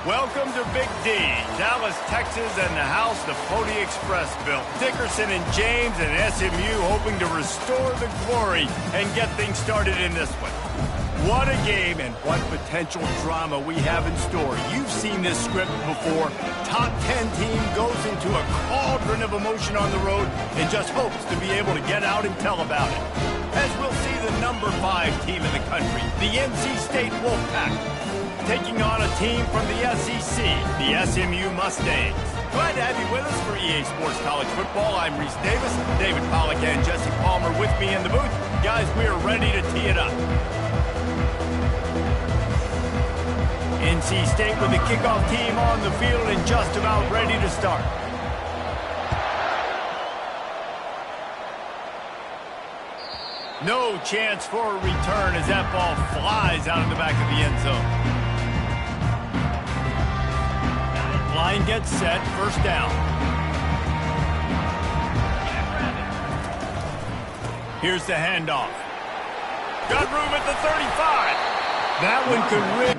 Welcome to Big D, Dallas, Texas, and the house the Pony Express built. Dickerson and James and SMU hoping to restore the glory and get things started in this one. What a game and what potential drama we have in store. You've seen this script before. Top 10 team goes into a cauldron of emotion on the road and just hopes to be able to get out and tell about it. As we'll see the number 5 team in the country, the NC State Wolfpack, taking on a team from the SEC, the SMU Mustangs. Glad to have you with us for EA Sports College Football. I'm Reese Davis, David Pollack and Jesse Palmer with me in the booth. Guys, we are ready to tee it up. NC State with the kickoff team on the field and just about ready to start. No chance for a return as that ball flies out of the back of the end zone. Line gets set, first down. Here's the handoff. Got room at the 35. That one could really...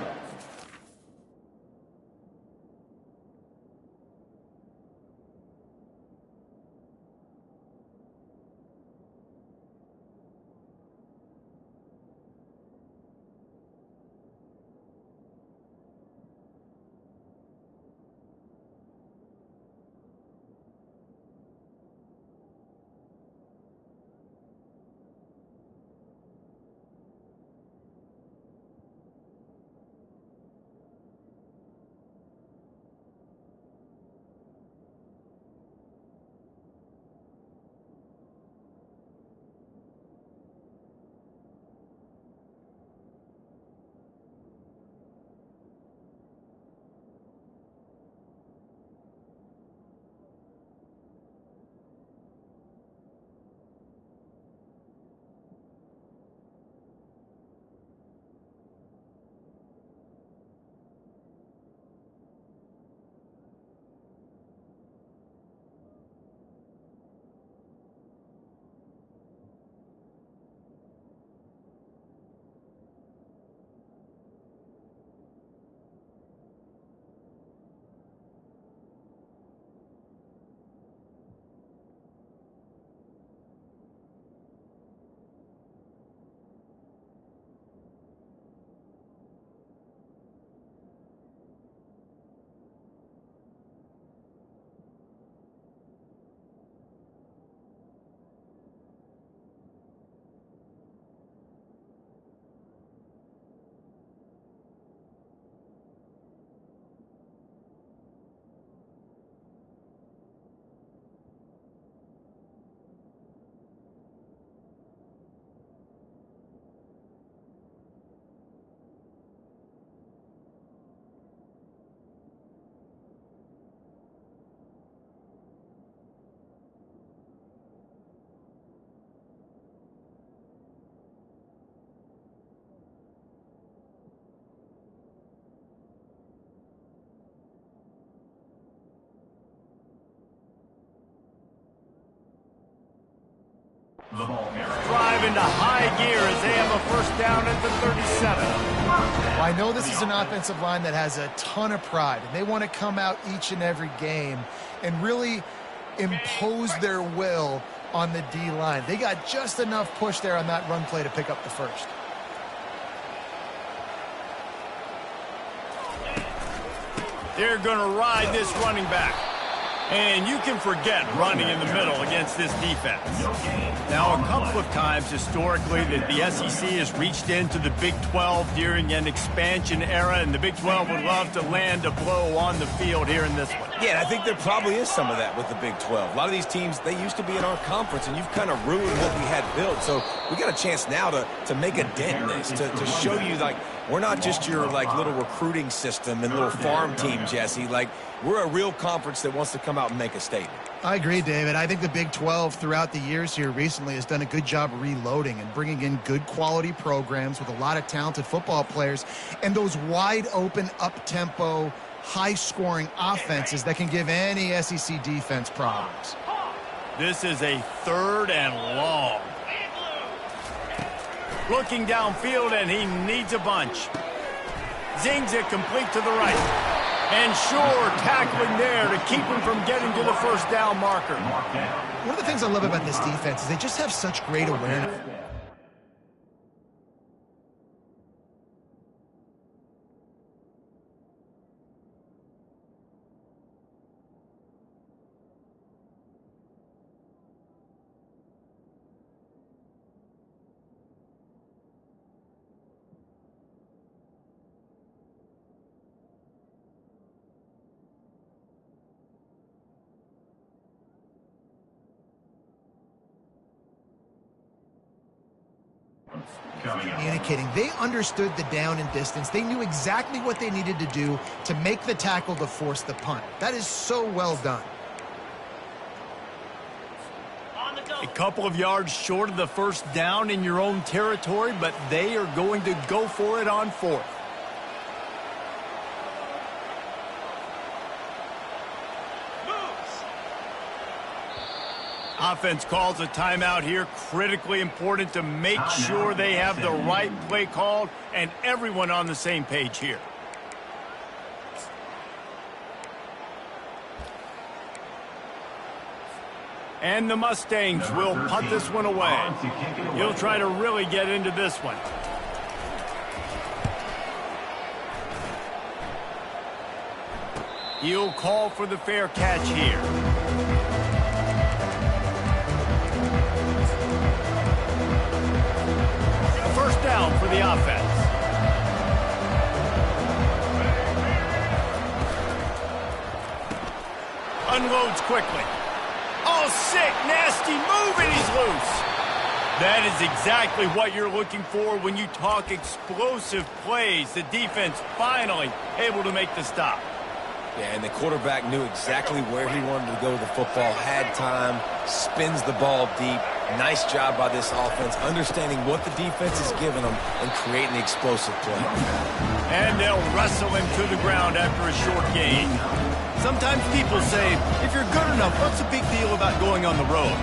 drive into high gear as they have a first down at the 37. Well, I know this is an offensive line that has a ton of pride, and they want to come out each and every game and really impose their will on the D-line. They got just enough push there on that run play to pick up the first. They're going to ride this running back. And you can forget running in the middle against this defense. Now, a couple of times historically that the SEC has reached into the Big 12 during an expansion era, and the Big 12 would love to land a blow on the field here in this one. Yeah, I think there probably is some of that with the Big 12. A lot of these teams, they used to be in our conference, and you've kind of ruined what we had built. So we got a chance now to make a dent in this, to show you, like, we're not just your, like, little recruiting system and little farm team, Jesse. Like, we're a real conference that wants to come out and make a statement. I agree, David. I think the Big 12 throughout the years here recently has done a good job reloading and bringing in good quality programs with a lot of talented football players and those wide open, up-tempo, high-scoring offenses that can give any SEC defense problems. This is a 3rd and long. Looking downfield, and he needs a bunch. Zings it complete to the right. And sure, tackling there to keep him from getting to the first down marker. One of the things I love about this defense is they just have such great awareness. Communicating. They understood the down and distance. They knew exactly what they needed to do to make the tackle to force the punt. That is so well done. A couple of yards short of the first down in your own territory, but they are going to go for it on fourth. Offense calls a timeout here. Critically important to make sure they have the right play called and everyone on the same page here. And the Mustangs will punt this one away. He'll try to really get into this one. He'll call for the fair catch here. First down for the offense. Unloads quickly. Oh, sick, nasty move, and he's loose. That is exactly what you're looking for when you talk explosive plays. The defense finally able to make the stop. Yeah, and the quarterback knew exactly where he wanted to go with the football, had time, spins the ball deep. Nice job by this offense, understanding what the defense is giving them and creating the explosive play. And they'll wrestle him to the ground after a short gain. Sometimes people say, if you're good enough, what's the big deal about going on the road?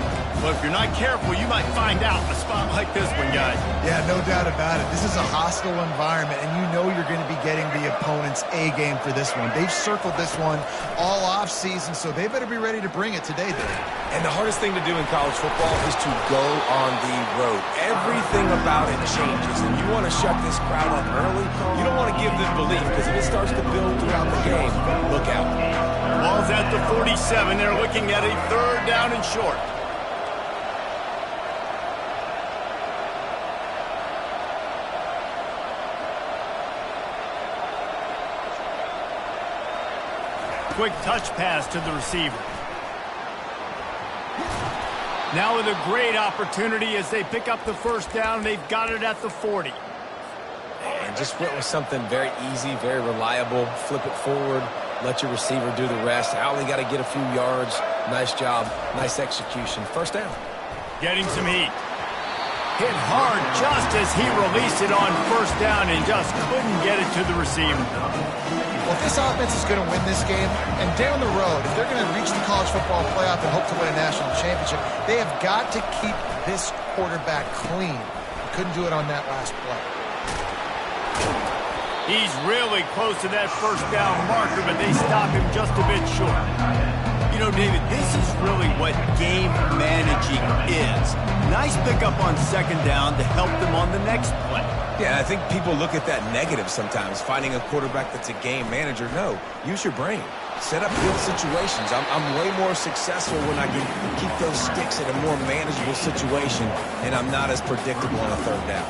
Well, if you're not careful, you might find out in a spot like this one, guys. Yeah, no doubt about it. This is a hostile environment, and you know you're going to be getting the opponent's A game for this one. They've circled this one all offseason, so they better be ready to bring it today, Dave. And the hardest thing to do in college football is to go on the road. Everything about it changes, and you want to shut this crowd up early. You don't want to give them belief, because if it starts to build throughout the game, look out. Ball's at the 47. They're looking at a third down and short. Quick touch pass to the receiver. Now with a great opportunity as they pick up the first down. They've got it at the 40. And just went with something very easy, very reliable. Flip it forward, let your receiver do the rest. I only got to get a few yards. Nice job, nice execution. First down. Getting some heat. Hit hard just as he released it on first down and just couldn't get it to the receiver. Well, if this offense is going to win this game, and down the road, if they're going to reach the college football playoff and hope to win a national championship, they have got to keep this quarterback clean. Couldn't do it on that last play. He's really close to that first down marker, but they stop him just a bit short. You know, David, this is really what game managing is. Nice pickup on second down to help them on the next play. Yeah, I think people look at that negative sometimes, finding a quarterback that's a game manager. No, use your brain. Set up good situations. I'm way more successful when I can keep those sticks in a more manageable situation, and I'm not as predictable on a third down.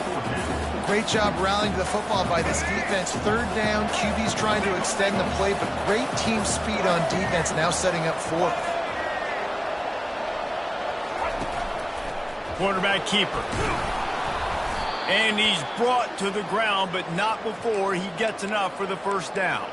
Great job rallying to the football by this defense. Third down, QB's trying to extend the play, but great team speed on defense, now setting up fourth. Quarterback keeper. And he's brought to the ground, but not before he gets enough for the first down.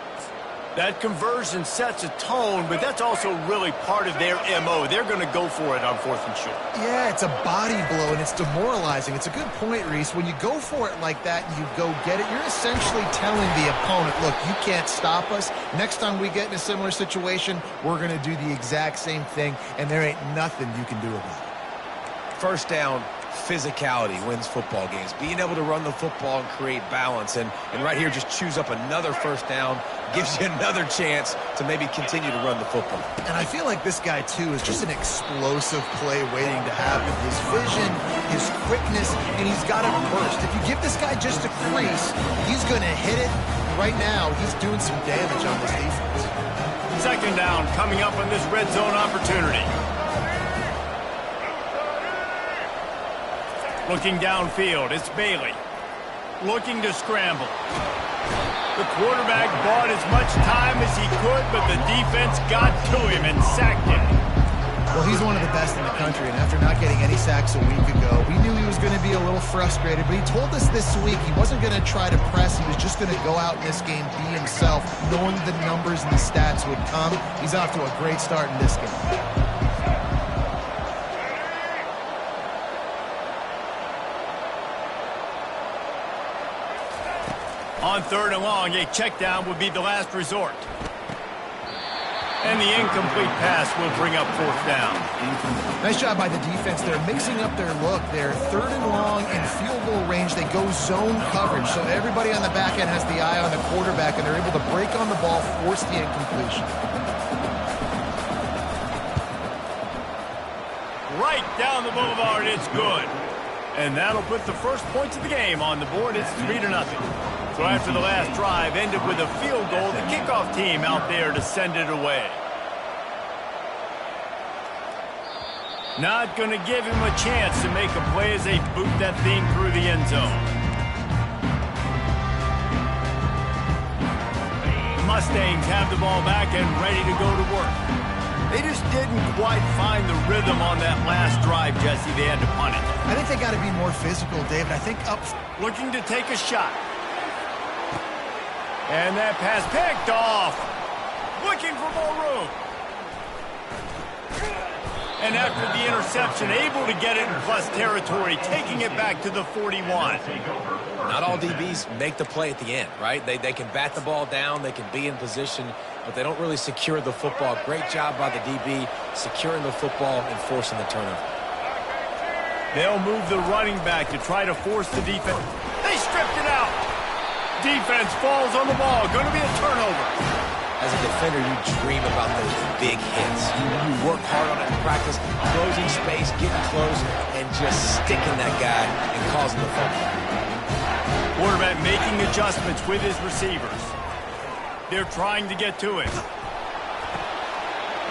That conversion sets a tone, but that's also really part of their MO. They're going to go for it on fourth and short. Yeah, it's a body blow, and it's demoralizing. It's a good point, Reese. When you go for it like that and you go get it, you're essentially telling the opponent, look, you can't stop us. Next time we get in a similar situation, we're going to do the exact same thing, and there ain't nothing you can do about it. First down, physicality wins football games. Being able to run the football and create balance. And right here, just choose up another first down, gives you another chance to maybe continue to run the football. And I feel like this guy, too, is just an explosive play waiting to happen. His vision, his quickness, and he's got a burst. If you give this guy just a crease, he's going to hit it. Right now, he's doing some damage on this defense. Second down coming up on this red zone opportunity. Looking downfield, it's Bailey. Looking to scramble. The quarterback bought as much time as he could, but the defense got to him and sacked him. Well, he's one of the best in the country, and after not getting any sacks a week ago, we knew he was going to be a little frustrated, but he told us this week he wasn't going to try to press. He was just going to go out in this game, be himself, knowing the numbers and the stats would come. He's off to a great start in this game. On third and long, a check down would be the last resort. And the incomplete pass will bring up fourth down. Nice job by the defense. They're mixing up their look. They're third and long in field goal range. They go zone coverage, so everybody on the back end has the eye on the quarterback, and they're able to break on the ball, force the incompletion. Right down the boulevard, it's good. And that'll put the first points of the game on the board. It's 3-0. So after the last drive ended with a field goal, the kickoff team out there to send it away. Not going to give him a chance to make a play as they boot that thing through the end zone. The Mustangs have the ball back and ready to go to work. They just didn't quite find the rhythm on that last drive, Jesse. They had to punt it. I think they got to be more physical, David. I think up... Looking to take a shot. And that pass picked off. Looking for more room. And after the interception, able to get it in plus territory, taking it back to the 41. Not all DBs make the play at the end, right? They can bat the ball down, they can be in position, but they don't really secure the football. Great job by the DB securing the football and forcing the turnover. They'll move the running back to try to force the defense. They stripped it out. Defense falls on the ball. Going to be a turnover. As a defender, you dream about those big hits. You work hard on it in practice, closing space, getting close, and just sticking that guy and causing the fumble. Quarterback making adjustments with his receivers. They're trying to get to it.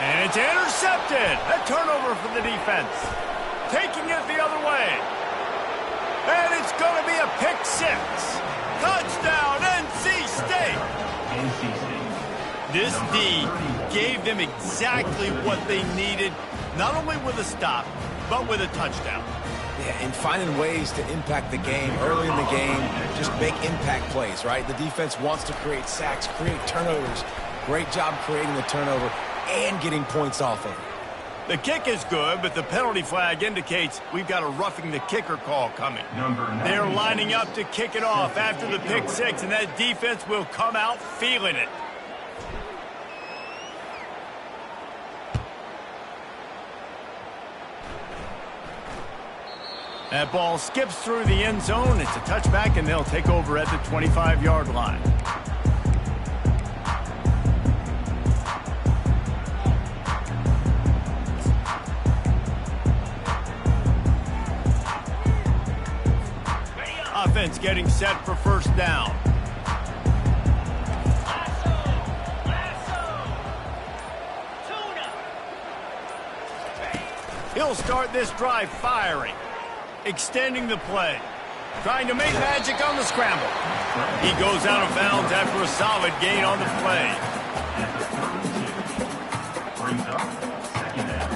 And it's intercepted. A turnover for the defense. Taking it the other way. And it's going to be a pick six. Touchdown, NC State. NC State. This D gave them exactly what they needed, not only with a stop, but with a touchdown. Yeah, and finding ways to impact the game early in the game, just make impact plays, right? The defense wants to create sacks, create turnovers. Great job creating the turnover and getting points off of it. The kick is good, but the penalty flag indicates we've got a roughing the kicker call coming. They're lining up to kick it off after the pick six, and that defense will come out feeling it. That ball skips through the end zone. It's a touchback, and they'll take over at the 25-yard line. Offense getting set for first down. He'll start this drive firing, extending the play, trying to make magic on the scramble. He goes out of bounds after a solid gain on the play. Brings up second down.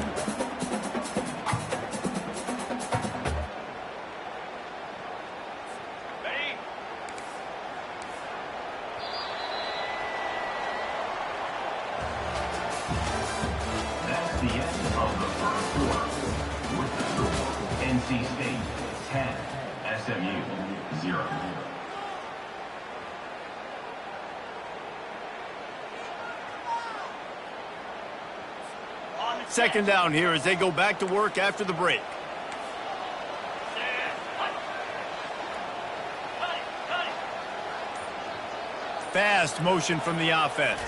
That's the end of the first quarter. With the score, NC State 10, SMU 0. Second down here as they go back to work after the break. fast motion from the offense.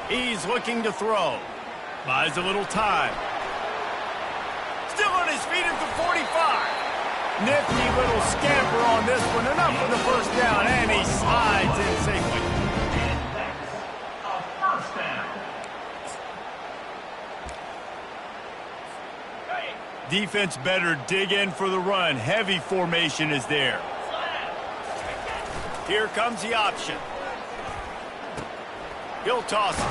He's looking to throw. Buys a little time. Still on his feet at the 45. Nifty little scamper on this one. Enough for the first down, and he slides in safely. And that's a first down. Defense better dig in for the run. Heavy formation is there. Here comes the option. He'll toss it.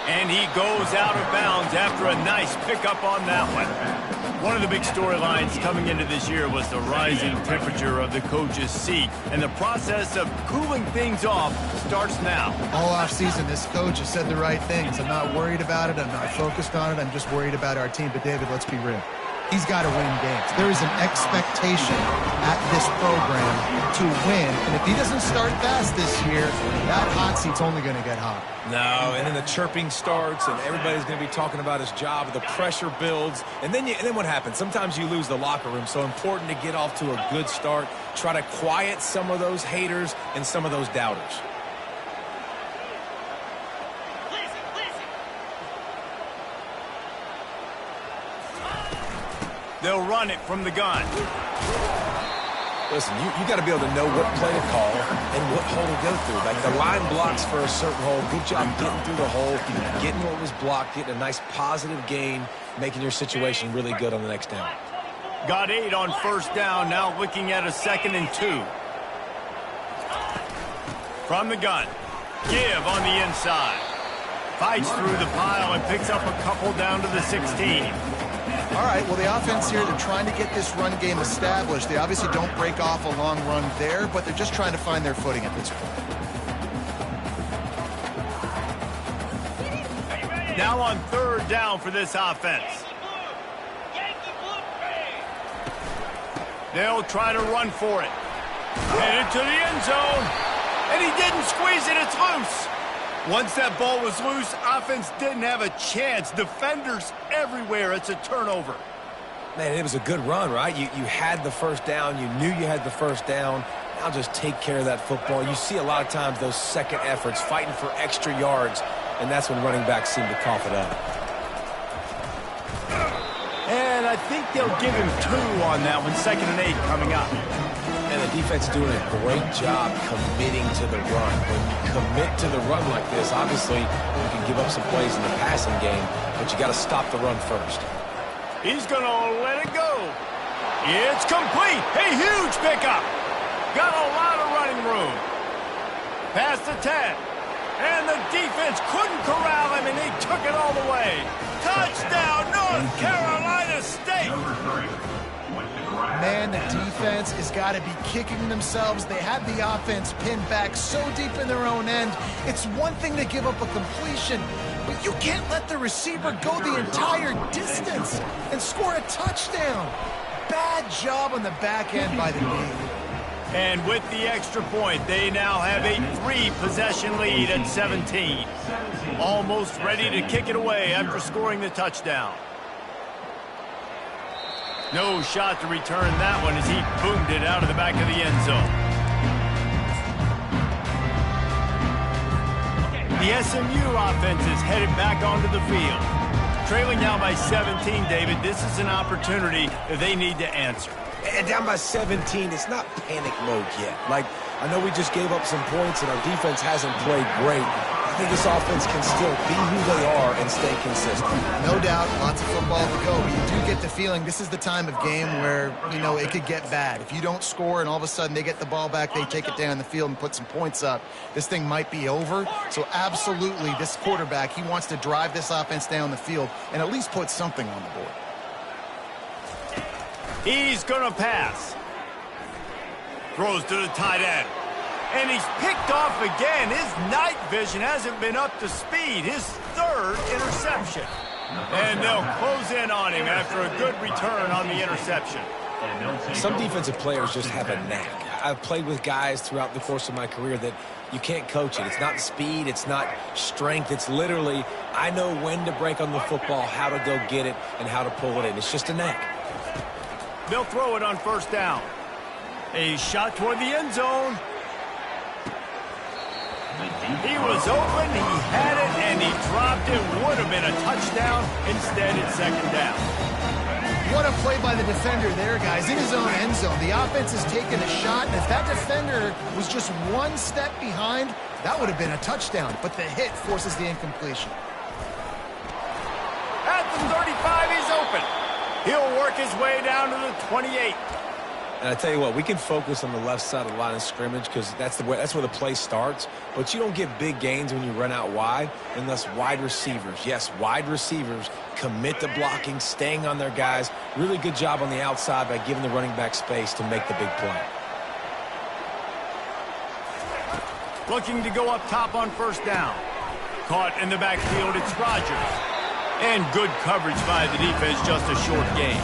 And he goes out of bounds after a nice pickup on that one. One of the big storylines coming into this year was the rising temperature of the coach's seat. And the process of cooling things off starts now. All offseason, this coach has said the right things. I'm not worried about it. I'm not focused on it. I'm just worried about our team. But, David, let's be real. He's got to win games. There is an expectation at this program to win. And if he doesn't start fast this year, that hot seat's only going to get hot. No, and then the chirping starts, and everybody's going to be talking about his job. The pressure builds, and then what happens? Sometimes you lose the locker room. So important to get off to a good start. Try to quiet some of those haters and some of those doubters. They'll run it from the gun. Listen, you got to be able to know what play to call and what hole to go through. Like the line blocks for a certain hole. Good job getting through the hole, getting what was blocked, getting a nice positive gain, making your situation really good on the next down. Got 8 on first down, now looking at a 2nd and 2. From the gun. Give on the inside. Fights through the pile and picks up a couple down to the 16. All right, well, the offense here, they're trying to get this run game established. They obviously don't break off a long run there, but they're just trying to find their footing at this point. Now on 3rd down for this offense. They'll try to run for it. Headed to the end zone. And he didn't squeeze it. It's loose. Once that ball was loose, offense didn't have a chance. Defenders everywhere. It's a turnover. Man, it was a good run, right? You had the first down. You knew you had the first down. Now just take care of that football. You see a lot of times those second efforts, fighting for extra yards, and that's when running backs seem to cough it up. And I think they'll give him 2 on that one. 2nd and 8 coming up. And the defense is doing a great job committing to the run. When you commit to the run like this, obviously you can give up some plays in the passing game, but you got to stop the run first. He's going to let it go. It's complete. A huge pickup. Got a lot of running room. Past the 10. And the defense couldn't corral him, and he took it all the way. Touchdown, North Carolina State. Man, the defense has got to be kicking themselves. They have the offense pinned back so deep in their own end. It's one thing to give up a completion, but you can't let the receiver go the entire distance and score a touchdown. Bad job on the back end by the D. And with the extra point, they now have a 3-possession lead at 17. Almost ready to kick it away after scoring the touchdown. No shot to return that one as he boomed it out of the back of the end zone. The SMU offense is headed back onto the field. Trailing now by 17, David, this is an opportunity that they need to answer. And down by 17, it's not panic mode yet. Like, I know we just gave up some points and our defense hasn't played great. I think this offense can still be who they are and stay consistent. No doubt, lots of football to go, but you do get the feeling this is the time of game where, you know, it could get bad. If you don't score and all of a sudden they get the ball back, they take it down the field and put some points up, this thing might be over. So absolutely, this quarterback, he wants to drive this offense down the field and at least put something on the board. He's going to pass. Throws to the tight end. And he's picked off again. His night vision hasn't been up to speed. His 3rd interception. And they'll close in on him after a good return on the interception. Some defensive players just have a knack. I've played with guys throughout the course of my career that you can't coach it. It's not speed. It's not strength. It's literally, I know when to break on the football, how to go get it, and how to pull it in. It's just a knack. They'll throw it on first down. A shot toward the end zone. He was open, he had it, and he dropped it. Would have been a touchdown. Instead, it's second down. What a play by the defender there, guys. In his own end zone, the offense has taken a shot, and if that defender was just one step behind, that would have been a touchdown. But the hit forces the incompletion. At the 35, he's open. He'll work his way down to the 28. And I tell you what, we can focus on the left side of the line of scrimmage because that's where the play starts. But you don't get big gains when you run out wide unless wide receivers, yes, wide receivers, commit to blocking, staying on their guys. Really good job on the outside by giving the running back space to make the big play. Looking to go up top on first down. Caught in the backfield, it's Rodgers. And good coverage by the defense, just a short gain.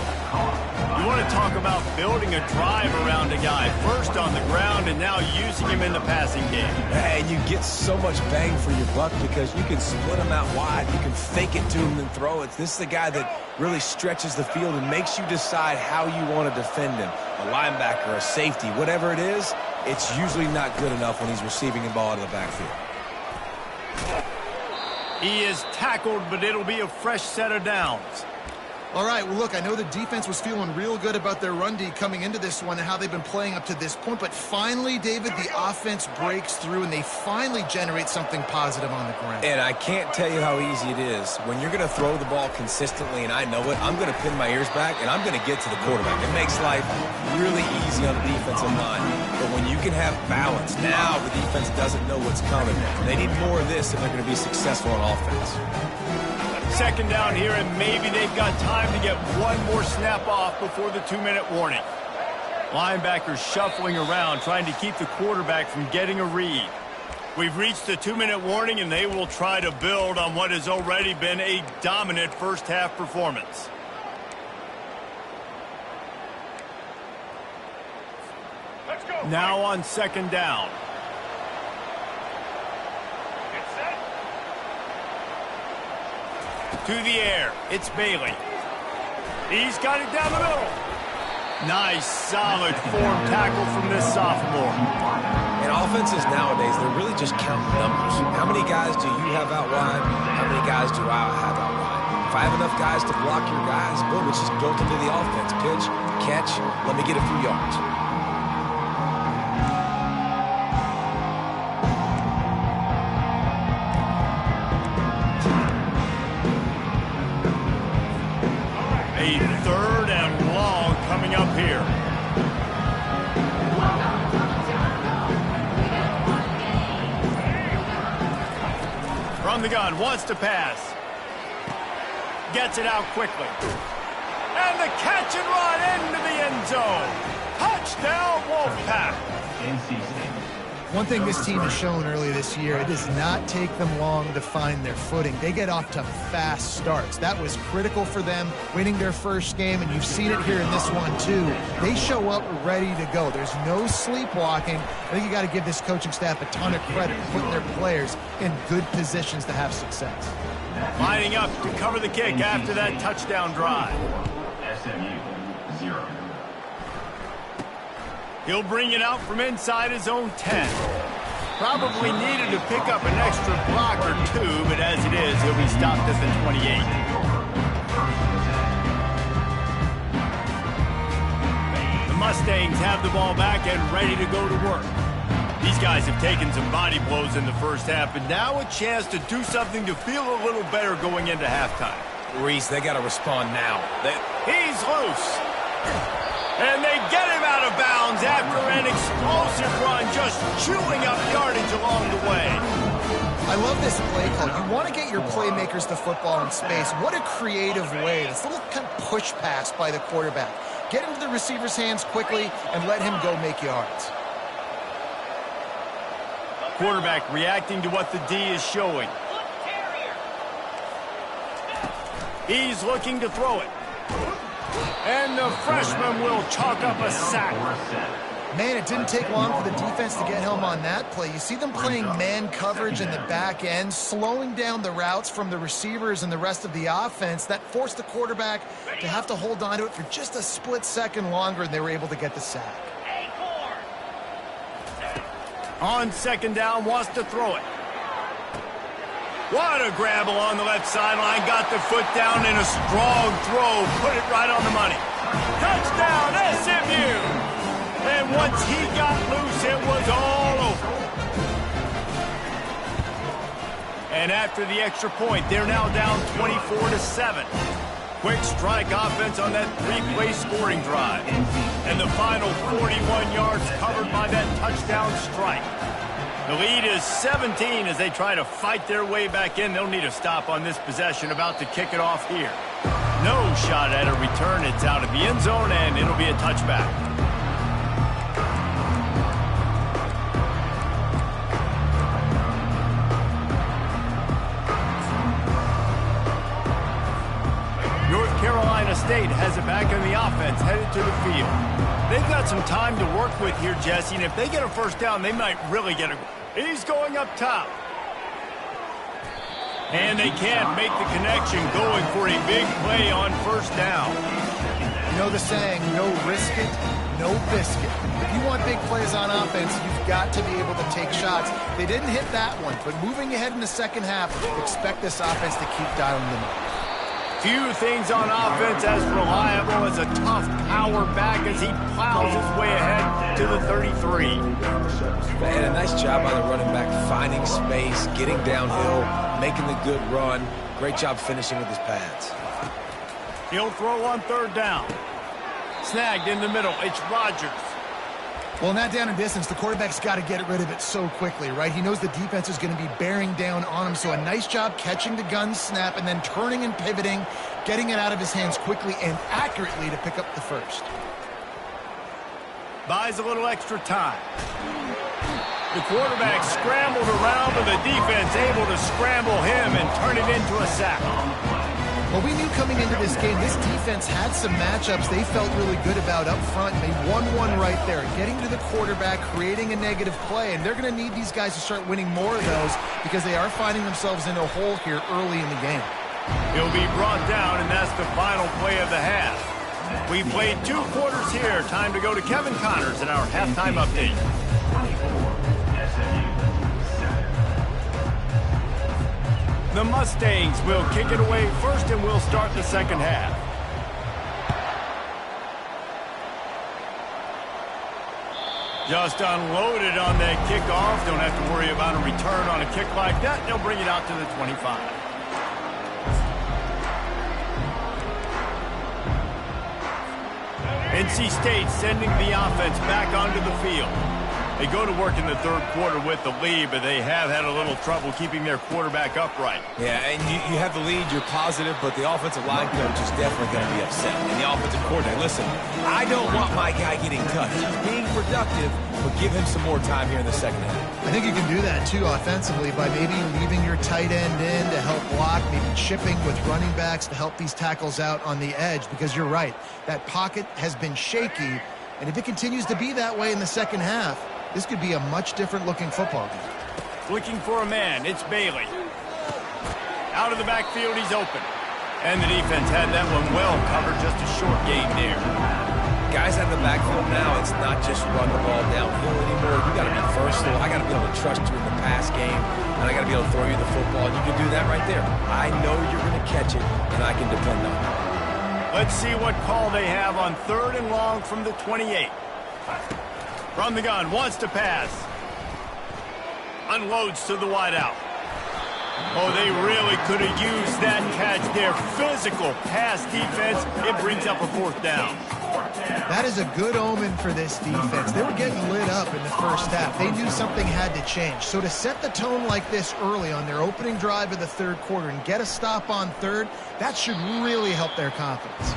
You want to talk about building a drive around a guy. First on the ground and now using him in the passing game. And you get so much bang for your buck because you can split him out wide. You can fake it to him and throw it. This is the guy that really stretches the field and makes you decide how you want to defend him. A linebacker, a safety, whatever it is, it's usually not good enough when he's receiving the ball out of the backfield. He is tackled, but it'll be a fresh set of downs. All right, well, look, I know the defense was feeling real good about their run D coming into this one and how they've been playing up to this point, but finally, David, the offense breaks through and they finally generate something positive on the ground. And I can't tell you how easy it is. When you're going to throw the ball consistently, and I know it, I'm going to pin my ears back, and I'm going to get to the quarterback. It makes life really easy on the defensive line. But when you can have balance, now the defense doesn't know what's coming. They need more of this if they're going to be successful on offense. Second down here, and maybe they've got time to get one more snap off before the 2-minute warning. Linebackers shuffling around, trying to keep the quarterback from getting a read. We've reached the 2-minute warning, and they will try to build on what has already been a dominant first-half performance. Let's go. Now on second down. To the air, it's Bailey. He's got it down the middle. Nice, solid form tackle from this sophomore. And offenses nowadays, they're really just counting numbers. How many guys do you have out wide? How many guys do I have out wide? If I have enough guys to block your guys, boom, it's just built into the offense. Pitch, catch, let me get a few yards. A third and long coming up here. From the gun, wants to pass. Gets it out quickly. And the catch and run into the end zone. Touchdown, Wolfpack. NC State. One thing this team has shown early this year, it does not take them long to find their footing. They get off to fast starts. That was critical for them, winning their first game, and you've seen it here in this one too. They show up ready to go. There's no sleepwalking. I think you got to give this coaching staff a ton of credit for putting their players in good positions to have success. Lining up to cover the kick after that touchdown drive. SMU 0. He'll bring it out from inside his own 10. Probably needed to pick up an extra block or two, but as it is, he'll be stopped at the 28. The Mustangs have the ball back and ready to go to work. These guys have taken some body blows in the first half, but now a chance to do something to feel a little better going into halftime. Reese, they got to respond now. He's loose. And they get him out of bounds after an explosive run, just chewing up yardage along the way. I love this play call. You want to get your playmakers the football in space. What a creative way. This little kind of push pass by the quarterback. Get into the receiver's hands quickly and let him go make yards. Quarterback reacting to what the D is showing. He's looking to throw it. And the freshman will chalk up a sack. Man, it didn't take long for the defense to get home on that play. You see them playing man coverage in the back end, slowing down the routes from the receivers and the rest of the offense. That forced the quarterback to have to hold on to it for just a split second longer, and they were able to get the sack. On second down, wants to throw it. What a grab along the left sideline. Got the foot down in a strong throw. Put it right on the money. Touchdown, SMU! And once he got loose, it was all over. And after the extra point, they're now down 24-7. Quick strike offense on that three-play scoring drive. And the final 41 yards covered by that touchdown strike. The lead is 17 as they try to fight their way back in. They'll need a stop on this possession, about to kick it off here. No shot at a return. It's out of the end zone, and it'll be a touchback. North Carolina State has it back in the offense, headed to the field. They've got some time to work with here, Jesse, and if they get a first down, they might really get a... He's going up top. And they can't make the connection, going for a big play on first down. You know the saying, no risk it, no biscuit. If you want big plays on offense, you've got to be able to take shots. They didn't hit that one, but moving ahead in the second half, expect this offense to keep dialing them up. Few things on offense as reliable as a tough power back as he plows his way ahead to the 33. Man, a nice job by the running back, finding space, getting downhill, making the good run. Great job finishing with his pads. He'll throw on third down. Snagged in the middle. It's Rodgers. Well, in that down and distance, the quarterback's got to get rid of it so quickly, right? He knows the defense is going to be bearing down on him, so a nice job catching the gun snap and then turning and pivoting, getting it out of his hands quickly and accurately to pick up the first. Buys a little extra time. The quarterback scrambled around, but the defense able to scramble him and turn it into a sack. Well, we knew coming into this game, this defense had some matchups they felt really good about up front, and they won one right there, getting to the quarterback, creating a negative play, and they're going to need these guys to start winning more of those because they are finding themselves in a hole here early in the game. He'll be brought down, and that's the final play of the half. We played 2 quarters here. Time to go to Kevin Connors in our halftime update. The Mustangs will kick it away first, and we'll start the second half. Just unloaded on that kickoff. Don't have to worry about a return on a kick like that. They'll bring it out to the 25. NC State sending the offense back onto the field. They go to work in the third quarter with the lead, but they have had a little trouble keeping their quarterback upright. Yeah, and you have the lead, you're positive, but the offensive line coach is definitely going to be upset. And the offensive coordinator, listen, I don't want my guy getting touched. He's being productive, but give him some more time here in the second half. I think you can do that, too, offensively, by maybe leaving your tight end in to help block, maybe chipping with running backs to help these tackles out on the edge, because you're right, that pocket has been shaky, and if it continues to be that way in the second half, this could be a much different-looking football game. Looking for a man. It's Bailey. Out of the backfield, he's open. And the defense had that one well covered, just a short gain there. Guys out of the backfield now, it's not just run the ball downhill anymore. You got to be versatile. I got to be able to trust you in the pass game, and I got to be able to throw you the football. And you can do that right there. I know you're going to catch it, and I can depend on it. Let's see what call they have on 3rd and long from the 28. From the gun, wants to pass. Unloads to the wideout. Oh, they really could have used that catch there. Physical pass defense. It brings up a 4th down. That is a good omen for this defense. They were getting lit up in the first half. They knew something had to change. So to set the tone like this early on their opening drive of the third quarter and get a stop on 3rd, that should really help their confidence.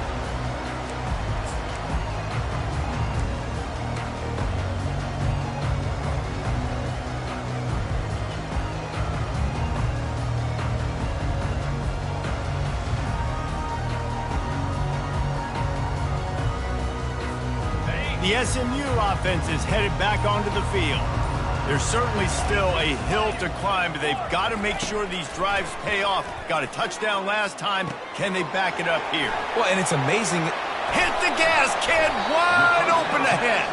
The SMU offense is headed back onto the field. There's certainly still a hill to climb, but they've got to make sure these drives pay off. Got a touchdown last time. Can they back it up here? Well, and it's amazing. Hit the gas, kid. Wide open ahead.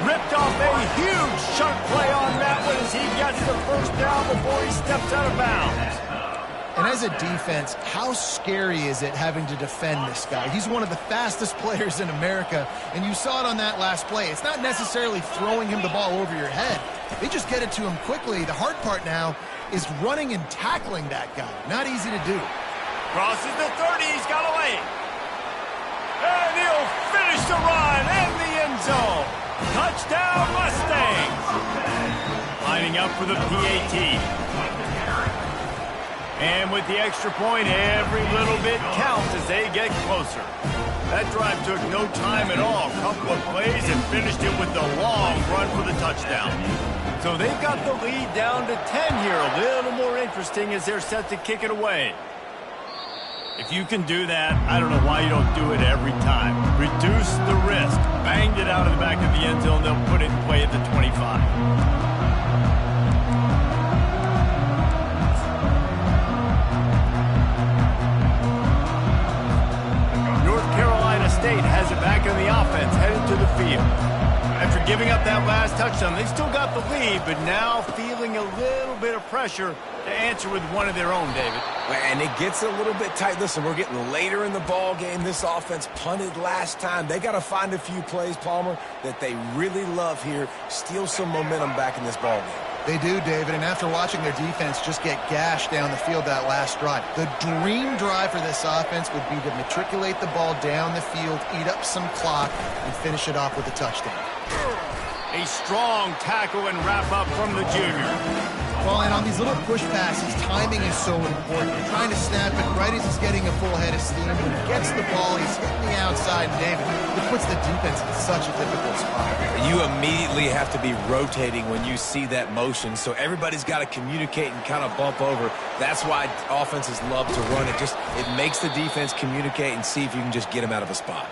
Ripped off a huge chunk play on that one as he gets the first down before he steps out of bounds. as a defense, how scary is it having to defend this guy? He's one of the fastest players in America, and you saw it on that last play. It's not necessarily throwing him the ball over your head. They just get it to him quickly. The hard part now is running and tackling that guy. Not easy to do. Crosses the 30. He's got away. And he'll finish the run in the end zone. Touchdown, Mustangs. Lining up for the PAT. And with the extra point, every little bit counts as they get closer. That drive took no time at all. Couple of plays and finished it with the long run for the touchdown. So they've got the lead down to 10 here. A little more interesting as they're set to kick it away. If you can do that, I don't know why you don't do it every time. Reduce the risk. Banged it out of the back of the end zone. They'll put it in play at the 25. State has it back in the offense, headed to the field. After giving up that last touchdown, they still got the lead, but now feeling a little bit of pressure to answer with one of their own, David. And it gets a little bit tight. Listen, we're getting later in the ball game. This offense punted last time. They got to find a few plays, Palmer, that they really love here. Steal some momentum back in this ball game. They do, David, and after watching their defense just get gashed down the field that last drive, the dream drive for this offense would be to matriculate the ball down the field, eat up some clock, and finish it off with a touchdown. A strong tackle and wrap up from the junior. Well, and on these little push passes, timing is so important. You're trying to snap it right as he's getting a full head of steam. When he gets the ball, he's hitting the outside, David. It puts the defense in such a difficult spot. You immediately have to be rotating when you see that motion, so everybody's got to communicate and kind of bump over. That's why offenses love to run it. It makes the defense communicate and see if you can just get them out of a spot.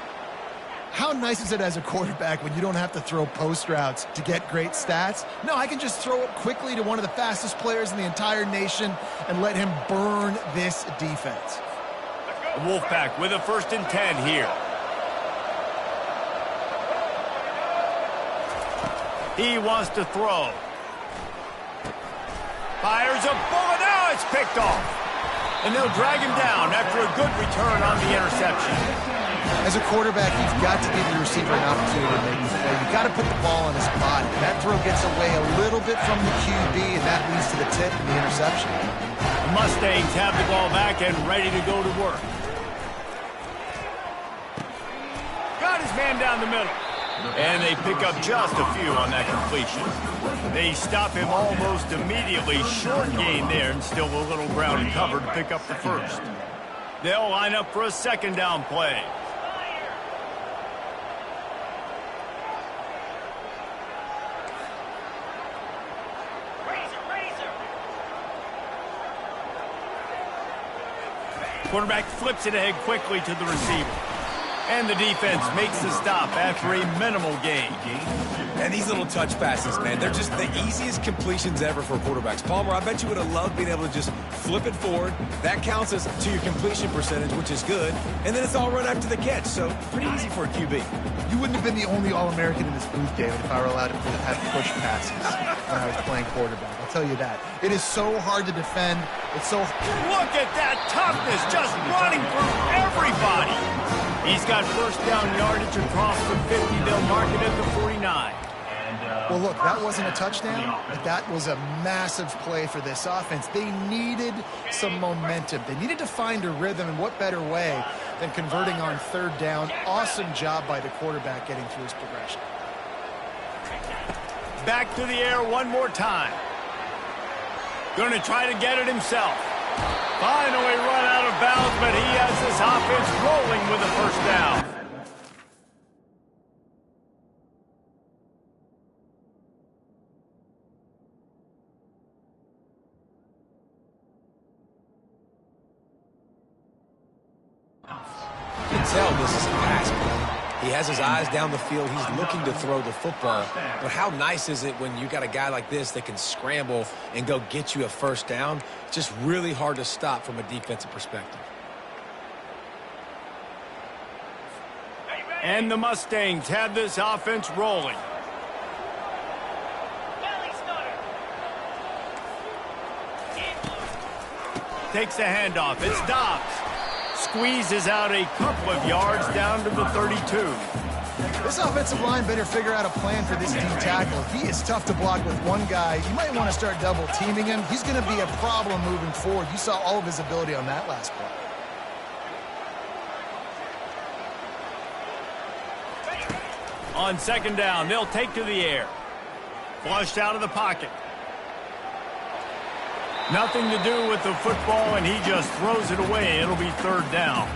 How nice is it as a quarterback when you don't have to throw post routes to get great stats? No, I can just throw it quickly to one of the fastest players in the entire nation and let him burn this defense. Wolfpack with a 1st and 10 here. He wants to throw. Fires a bullet. Now it's picked off. And they'll drag him down after a good return on the interception. As a quarterback, you've got to give your receiver an opportunity to make the play. You've got to put the ball on his body. That throw gets away a little bit from the QB, and that leads to the tip and the interception. The Mustangs have the ball back and ready to go to work. Got his man down the middle. And they pick up just a few on that completion. They stop him almost immediately. Short gain there, and still a little ground to cover to pick up the first. They'll line up for a 2nd down play. Quarterback flips it ahead quickly to the receiver. And the defense makes the stop after a minimal gain. And these little touch passes, man, they're just the easiest completions ever for quarterbacks. Palmer, I bet you would have loved being able to just flip it forward. That counts as to your completion percentage, which is good. And then it's all run after the catch, so pretty easy for a QB. You wouldn't have been the only All-American in this booth, David, if I were allowed to have push passes when I was playing quarterback. I'll tell you that. It is so hard to defend. It's so... Look at that toughness, just running through everybody. He's got 1st down yardage across the 50. They'll mark it at the 49. Well, look, that wasn't a touchdown, but that was a massive play for this offense. They needed some momentum. They needed to find a rhythm, and what better way than converting on 3rd down. Awesome job by the quarterback getting through his progression. Back to the air one more time. Going to try to get it himself. Finally run out of bounds, but he has this offense rolling with a 1st down. You can tell this is a pass play. He has his eyes down the field. He's looking to throw the football. But how nice is it when you got a guy like this that can scramble and go get you a 1st down? It's just really hard to stop from a defensive perspective. And the Mustangs have this offense rolling. takes the handoff. It's Dobbs. Squeezes out a couple of yards down to the 32. This offensive line better figure out a plan for this D tackle. He is tough to block with one guy. You might want to start double teaming him. He's going to be a problem moving forward. You saw all of his ability on that last play. On second down, they'll take to the air. Flushed out of the pocket. Nothing to do with the football, and he just throws it away. It'll be third down.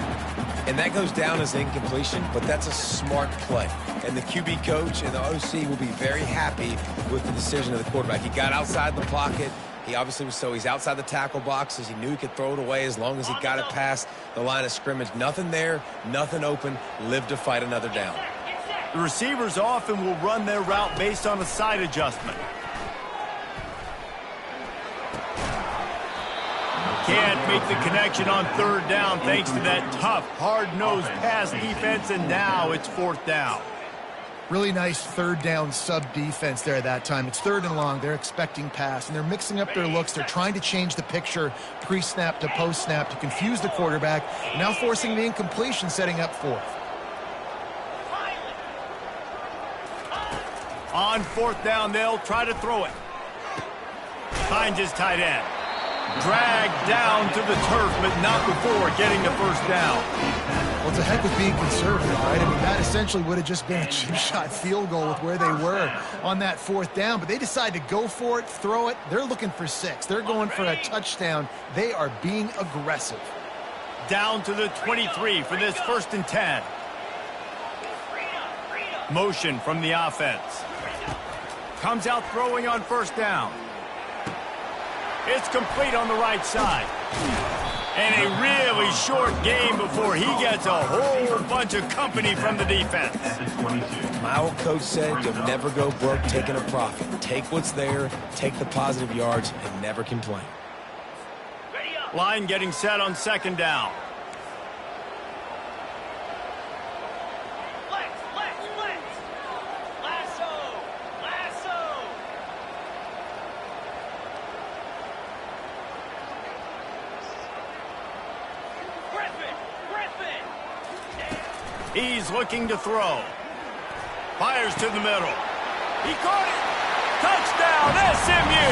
And that goes down as incompletion, but that's a smart play. And the QB coach and the OC will be very happy with the decision of the quarterback. He got outside the pocket. He obviously was he's outside the tackle boxes. He knew he could throw it away as long as he got it past the line of scrimmage. Nothing there, nothing open. Live to fight another down. The receivers often will run their route based on a side adjustment. Can't make the connection on third down thanks to that tough, hard-nosed pass defense, and now it's fourth down. Really nice third down sub-defense there that time. It's third and long. They're expecting pass, and they're mixing up their looks. They're trying to change the picture pre-snap to post-snap to confuse the quarterback, now forcing the incompletion, setting up fourth. On fourth down, they'll try to throw it. Finds his tight end. Dragged down to the turf, but not before getting the first down. Well, it's a heck of being conservative, right? I mean, that essentially would have just been a chip-shot field goal with where they were on that fourth down. But they decide to go for it, throw it. They're looking for 6. They're going for a touchdown. They are being aggressive. Down to the 23 for this 1st and 10. Motion from the offense. Comes out throwing on first down. It's complete on the right side. And a really short game before he gets a whole bunch of company from the defense. My old coach said you'll never go broke taking a profit. Take what's there, take the positive yards, and never complain. Line getting set on second down. He's looking to throw. Fires to the middle. He caught it. Touchdown, SMU.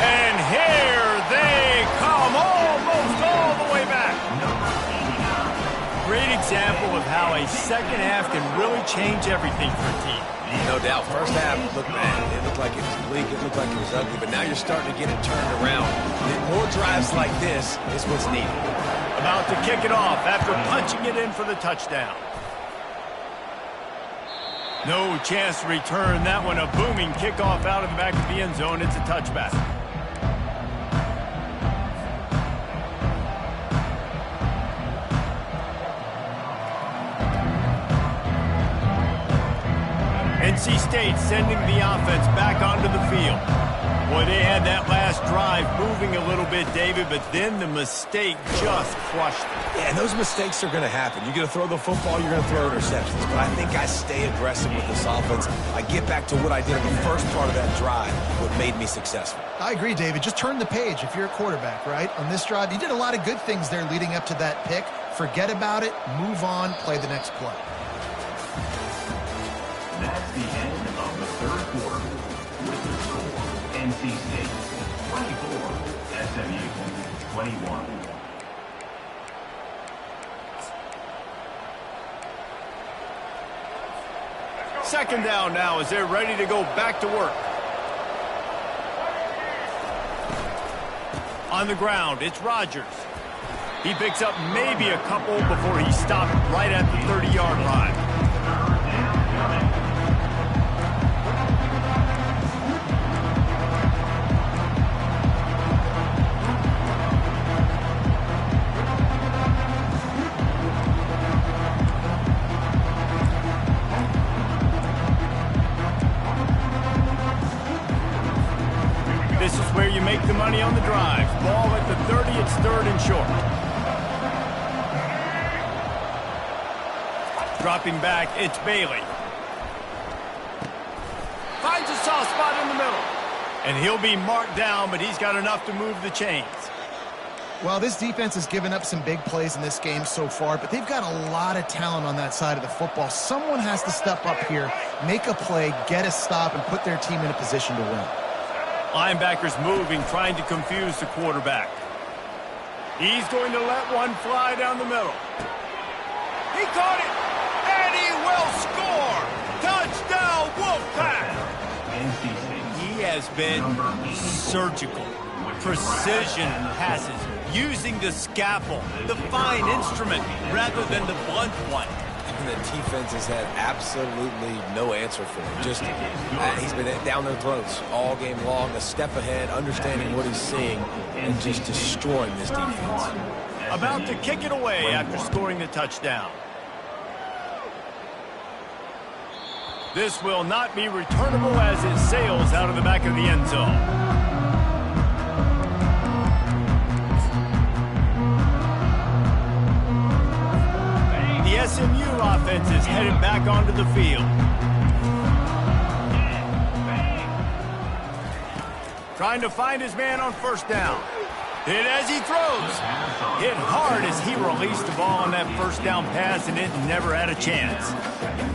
And here they come, almost all the way back. Great example of how a second half can really change everything for a team. No doubt. First half looked bad. It looked like it was bleak. It looked like it was ugly. But now you're starting to get it turned around. And more drives like this is what's needed. About to kick it off after punching it in for the touchdown. No chance to return that one. A booming kickoff out of the back of the end zone. It's a touchback. NC State sending the offense back onto the field. Boy, they had that last drive moving a little bit, David, but then the mistake just crushed them. Yeah, and those mistakes are going to happen. You're going to throw the football, you're going to throw interceptions. But I think I stay aggressive with this offense. I get back to what I did in the first part of that drive, what made me successful. I agree, David. Just turn the page if you're a quarterback, right? On this drive, you did a lot of good things there leading up to that pick. Forget about it, move on, play the next play. That's the end of the third quarter. With the score, NC State 24, SMU 21. Second down now as they're ready to go back to work. On the ground, it's Rodgers. He picks up maybe a couple before he stopped right at the 30-yard line. This is where you make the money on the drive. Ball at the 30, it's third and short. Dropping back, it's Bailey. Finds a soft spot in the middle. And he'll be marked down, but he's got enough to move the chains. Well, this defense has given up some big plays in this game so far, but they've got a lot of talent on that side of the football. Someone has to step up here, make a play, get a stop, and put their team in a position to win. Linebackers moving, trying to confuse the quarterback. He's going to let one fly down the middle. He caught it, and he will score! Touchdown, Wolfpack! He has been surgical. Precision passes, using the scalpel, the fine instrument, rather than the blunt one. And the defense has had absolutely no answer for him. Just, he's been down their throats all game long, a step ahead, understanding what he's seeing, and just destroying this defense. About to kick it away after scoring the touchdown. This will not be returnable as it sails out of the back of the end zone. The SMU offense is headed back onto the field. Trying to find his man on first down. Hit as he throws. Hit hard as he released the ball on that first down pass, and it never had a chance.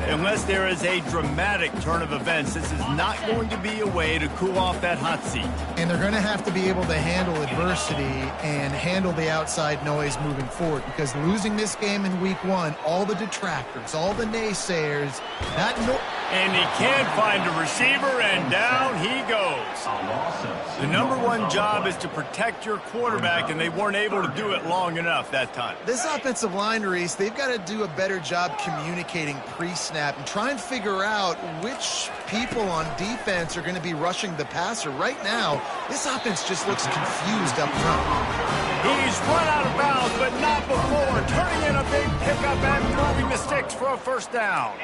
Unless there is a dramatic turn of events, this is not going to be a way to cool off that hot seat. And they're going to have to be able to handle adversity and handle the outside noise moving forward, because losing this game in week 1, all the detractors, all the naysayers, and he can't find a receiver, and down he goes. The number one job is to protect your quarterback, and they weren't able to do it long enough that time. This offensive line, Reese, they've got to do a better job communicating pre-snap and try and figure out which people on defense are going to be rushing the passer. Right now, this offense just looks confused up front. He's run out of bounds, but not before turning in a big pickup and moving the sticks for a first down.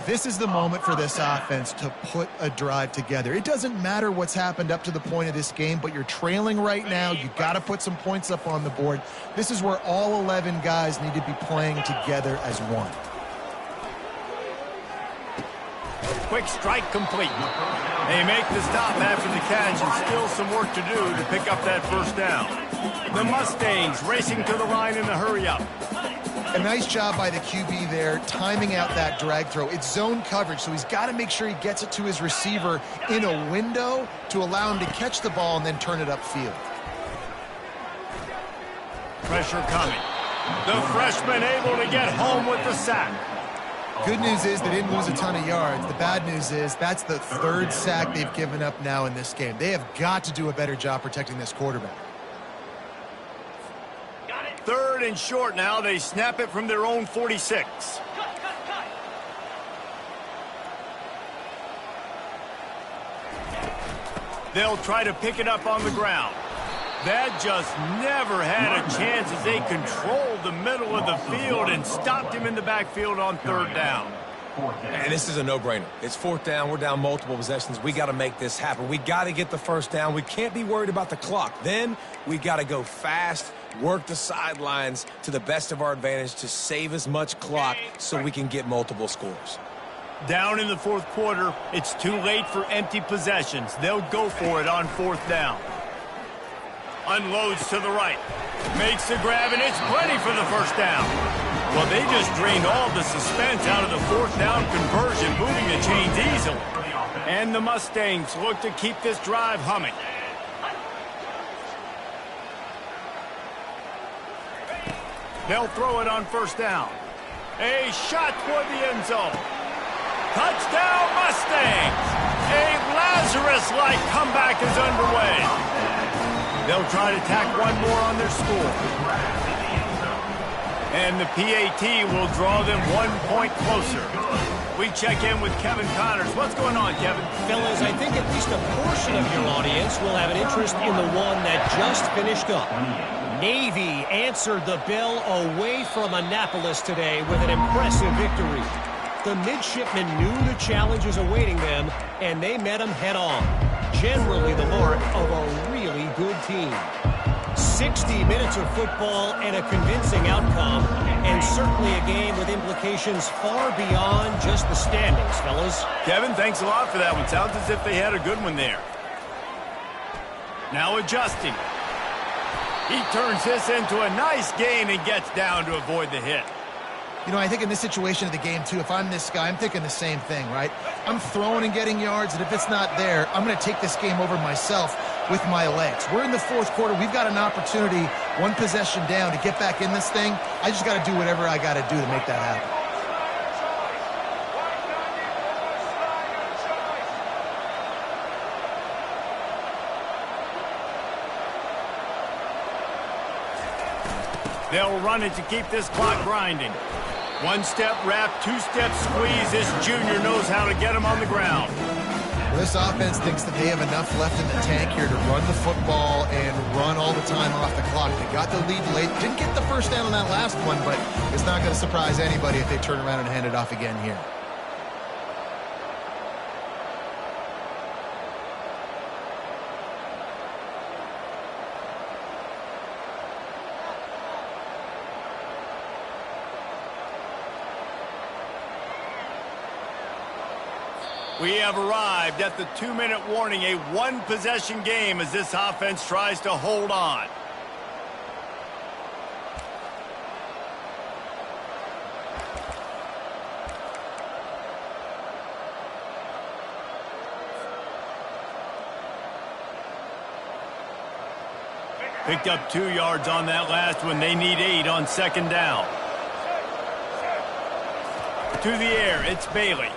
This is the moment for this offense to put a drive together. It doesn't matter what's happened up to the point of this game, but you're trailing right now. You've got to put some points up on the board. This is where all 11 guys need to be playing together as one. Quick strike complete. They make the stop after the catch, and still some work to do to pick up that first down. The Mustangs racing to the line in a hurry-up. A nice job by the QB there, timing out that drag throw. It's zone coverage, so he's got to make sure he gets it to his receiver in a window to allow him to catch the ball and then turn it upfield. Pressure coming. The freshman able to get home with the sack. Good news is they didn't lose a ton of yards. The bad news is that's the third sack they've given up now in this game. They have got to do a better job protecting this quarterback. Third and short now. They snap it from their own 46. They'll try to pick it up on the ground. That just never had a chance as they controlled the middle of the field and stopped him in the backfield on third down. And this is a no-brainer. It's fourth down. We're down multiple possessions. We got to make this happen. We got to get the first down. We can't be worried about the clock. Then we got to go fast, work the sidelines to the best of our advantage to save as much clock so we can get multiple scores. Down in the fourth quarter, it's too late for empty possessions. They'll go for it on fourth down. Unloads to the right. Makes the grab, and it's plenty for the first down. Well, they just drained all the suspense out of the fourth down conversion, moving the chains easily. And the Mustangs look to keep this drive humming. They'll throw it on first down. A shot toward the end zone. Touchdown, Mustangs! A Lazarus-like comeback is underway. They'll try to tack one more on their score. And the PAT will draw them 1 point closer. We check in with Kevin Connors. What's going on, Kevin? Fellas, I think at least a portion of your audience will have an interest in the one that just finished up. Navy answered the bell away from Annapolis today with an impressive victory. The midshipmen knew the challenges awaiting them, and they met them head-on. Generally the mark of a really good team. 60 minutes of football and a convincing outcome, and certainly a game with implications far beyond just the standings, fellas. Kevin, thanks a lot for that one. Sounds as if they had a good one there. Now adjusting. He turns this into a nice gain and gets down to avoid the hit. You know, I think in this situation of the game, too, if I'm this guy, I'm thinking the same thing, right? I'm throwing and getting yards, and if it's not there, I'm going to take this game over myself with my legs. We're in the fourth quarter. We've got an opportunity, one possession down, to get back in this thing. I just got to do whatever I got to do to make that happen. They'll run it to keep this clock grinding. One-step wrap, two-step squeeze. This junior knows how to get him on the ground. This offense thinks that they have enough left in the tank here to run the football and run all the time off the clock. They got the lead late. Didn't get the first down on that last one, but it's not going to surprise anybody if they turn around and hand it off again here. We have arrived at the 2-minute warning, a one-possession game as this offense tries to hold on. Picked up 2 yards on that last one. They need 8 on second down. To the air, it's Bailey.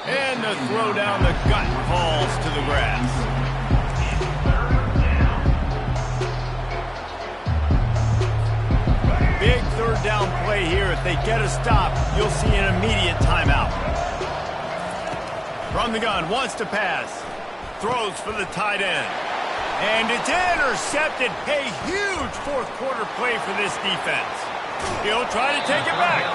And the throw down the gut falls to the grass. Big third down play here. If they get a stop, you'll see an immediate timeout. From the gun, wants to pass. Throws for the tight end. And it's intercepted. A huge fourth quarter play for this defense. He'll try to take it back.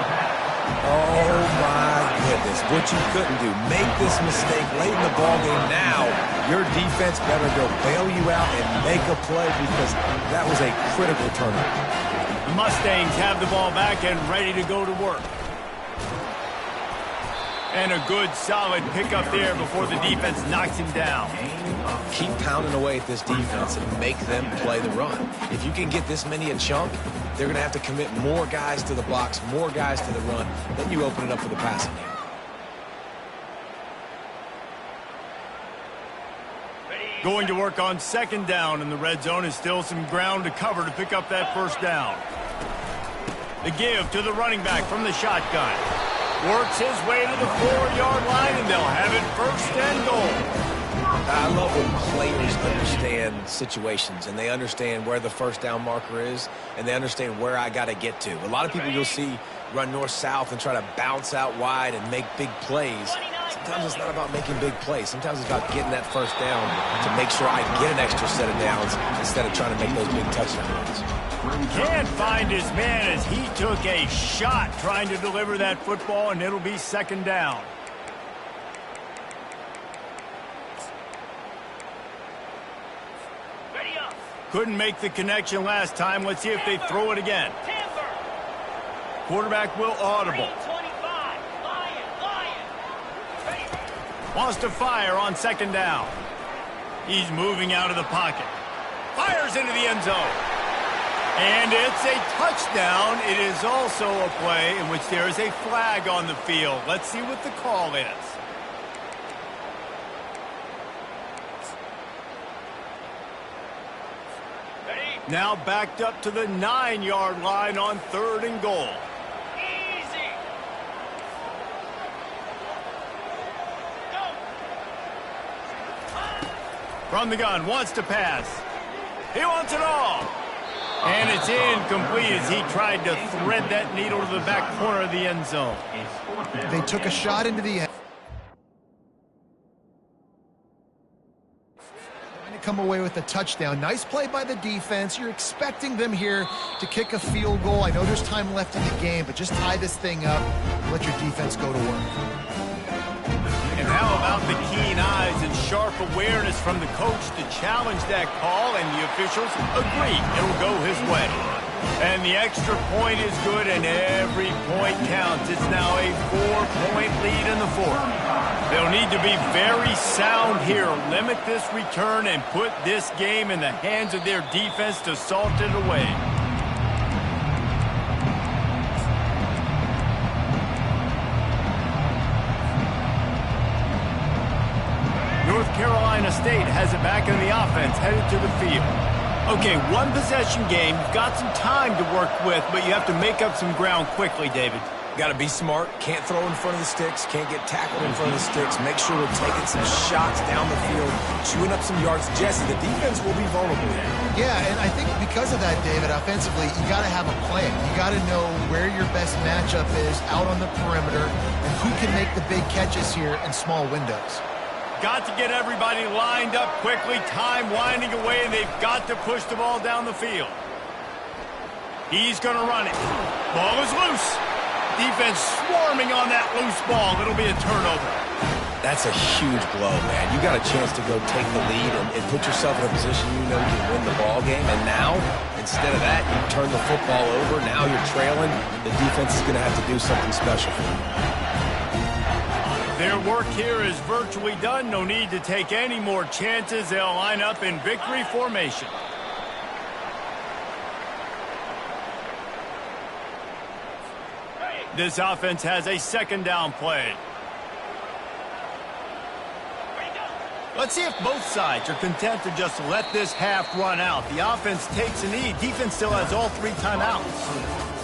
Oh, my goodness. What you couldn't do. Make this mistake late in the ballgame. Now, your defense better go bail you out and make a play because that was a critical turnover. The Mustangs have the ball back and ready to go to work. And a good, solid pickup there before the defense knocks him down. Keep pounding away at this defense and make them play the run. If you can get this many a chunk, they're going to have to commit more guys to the box, more guys to the run. Then you open it up for the passing game. Going to work on second down in the red zone is still some ground to cover to pick up that first down. The give to the running back from the shotgun. Works his way to the 4-yard line, and they'll have it first and goal. I love when players understand situations and they understand where the first down marker is and they understand where I got to get to. A lot of people you'll see run north-south and try to bounce out wide and make big plays. Sometimes it's not about making big plays. Sometimes it's about getting that first down to make sure I get an extra set of downs instead of trying to make those big touchdown runs. Can't find his man as he took a shot trying to deliver that football, and it'll be second down. Couldn't make the connection last time. Let's see if they throw it again. Quarterback will audible. Wants to fire on second down. He's moving out of the pocket. Fires into the end zone. And it's a touchdown. It is also a play in which there is a flag on the field. Let's see what the call is. Now backed up to the 9-yard line on third and goal. Easy. Go. From the gun, wants to pass. He wants it all. And it's incomplete as he tried to thread that needle to the back corner of the end zone. They took a shot into the end. Come away with a touchdown. Nice play by the defense. You're expecting them here to kick a field goal. I know there's time left in the game, but just tie this thing up and let your defense go to work. And how about the keen eyes and sharp awareness from the coach to challenge that call, and the officials agree it'll go his way. And the extra point is good, and every point counts. It's now a 4-point lead in the fourth. They'll need to be very sound here. Limit this return and put this game in the hands of their defense to salt it away. North Carolina State has it back in the offense, headed to the field. Okay, one possession game. You've got some time to work with, but you have to make up some ground quickly, David. Got to be smart. Can't throw in front of the sticks. Can't get tackled in front of the sticks. Make sure we're taking some shots down the field, chewing up some yards. Jesse, the defense will be vulnerable here. Yeah, and I think because of that, David, offensively, you got to have a plan. You got to know where your best matchup is out on the perimeter and who can make the big catches here in small windows. Got to get everybody lined up quickly. Time winding away, and they've got to push the ball down the field. He's going to run it. Ball is loose. Defense swarming on that loose ball. It'll be a turnover. That's a huge blow, man. You got a chance to go take the lead and put yourself in a position you know you can win the ball game. And now, instead of that, you turn the football over. Now you're trailing. The defense is going to have to do something special for you. Their work here is virtually done. No need to take any more chances. They'll line up in victory formation. This offense has a second down play. Let's see if both sides are content to just let this half run out. The offense takes a knee. Defense still has all 3 timeouts.